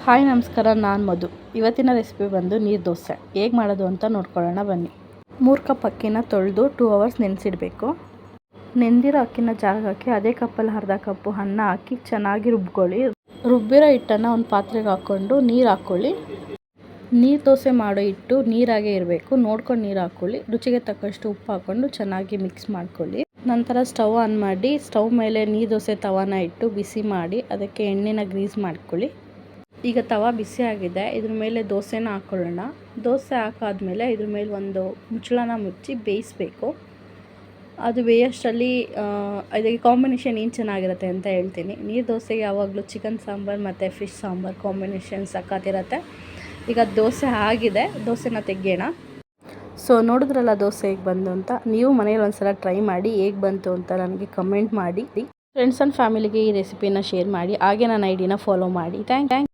Hi ನಮಸ್ಕಾರ, ನಾನು ಮಧು. ಇವತ್ತಿನ ರೆಸಿಪಿ ಬಂದು ನೀರು ದೋಸೆ ಹೇಗೆ ಮಾಡೋದು ಅಂತ ನೋಡ್ಕೊಳ್ಳೋಣ ಬನ್ನಿ. 3 ಕಪ್ ಅಕ್ಕಿನ ತೊಳೆದು 2 ಅವರ್ಸ್ ನೆನೆಸಿಡಬೇಕು. ನೆಂದಿರೋ ಅಕ್ಕಿನ ಜಾರಿಗೆ ಹಾಕಿ ಅದೇ ಕಪ್ಪಲ್ಲಿ ಅರ್ಧ ಕಪ್ಪು ಅನ್ನ ಹಾಕಿ ಚೆನ್ನಾಗಿ ರುಬ್ಕೊಳ್ಳಿ. ರುಬ್ಬಿರೋ ಹಿಟ್ಟನ್ನು ಒಂದು ಪಾತ್ರೆಗೆ ಹಾಕ್ಕೊಂಡು ನೀರು ಹಾಕ್ಕೊಳ್ಳಿ. ನೀರು ದೋಸೆ ಮಾಡೋ ಹಿಟ್ಟು ನೀರಾಗೇ ಇರಬೇಕು, ನೋಡ್ಕೊಂಡು ನೀರು ಹಾಕ್ಕೊಳ್ಳಿ. ರುಚಿಗೆ ತಕ್ಕಷ್ಟು ಉಪ್ಪು ಹಾಕ್ಕೊಂಡು ಚೆನ್ನಾಗಿ ಮಿಕ್ಸ್ ಮಾಡ್ಕೊಳ್ಳಿ. ನಂತರ ಸ್ಟವ್ ಆನ್ ಮಾಡಿ ಸ್ಟವ್ ಮೇಲೆ ನೀರು ದೋಸೆ ತವಾನ ಇಟ್ಟು ಬಿಸಿ ಮಾಡಿ ಅದಕ್ಕೆ ಎಣ್ಣೆನ ಗ್ರೀಸ್ ಮಾಡ್ಕೊಳ್ಳಿ. ಈಗ ತವ ಬಿಸಿ ಆಗಿದೆ, ಇದ್ರ ಮೇಲೆ ದೋಸೆನ ಹಾಕ್ಕೊಳ್ಳೋಣ. ದೋಸೆ ಹಾಕಾದ್ಮೇಲೆ ಇದ್ರ ಮೇಲೆ ಒಂದು ಮುಚ್ಚಳನ ಮುಚ್ಚಿ ಬೇಯಿಸಬೇಕು. ಅದು ಬೇಯೋಷ್ಟರಲ್ಲಿ ಇದಕ್ಕೆ ಕಾಂಬಿನೇಷನ್ ಏನು ಚೆನ್ನಾಗಿರುತ್ತೆ ಅಂತ ಹೇಳ್ತೀನಿ. ನೀರು ದೋಸೆಗೆ ಯಾವಾಗಲೂ ಚಿಕನ್ ಸಾಂಬಾರು ಮತ್ತು ಫಿಶ್ ಸಾಂಬಾರು ಕಾಂಬಿನೇಷನ್ ಸಖತ್ತಿರುತ್ತೆ. ಈಗ ದೋಸೆ ಆಗಿದೆ, ದೋಸೆನ ತೆಗೆಯೋಣ. ಸೊ ನೋಡಿದ್ರಲ್ಲ ದೋಸೆ ಹೇಗೆ ಬಂತು ಅಂತ. ನೀವು ಮನೇಲಿ ಒಂದ್ಸಲ ಟ್ರೈ ಮಾಡಿ ಹೇಗೆ ಬಂತು ಅಂತ ನನಗೆ ಕಮೆಂಟ್ ಮಾಡಿ. ಫ್ರೆಂಡ್ಸ್ ಆ್ಯಂಡ್ ಫ್ಯಾಮಿಲಿಗೆ ಈ ರೆಸಿಪಿನ ಶೇರ್ ಮಾಡಿ, ಹಾಗೆ ನನ್ನ ಐಡಿನ ಫಾಲೋ ಮಾಡಿ. ಥ್ಯಾಂಕ್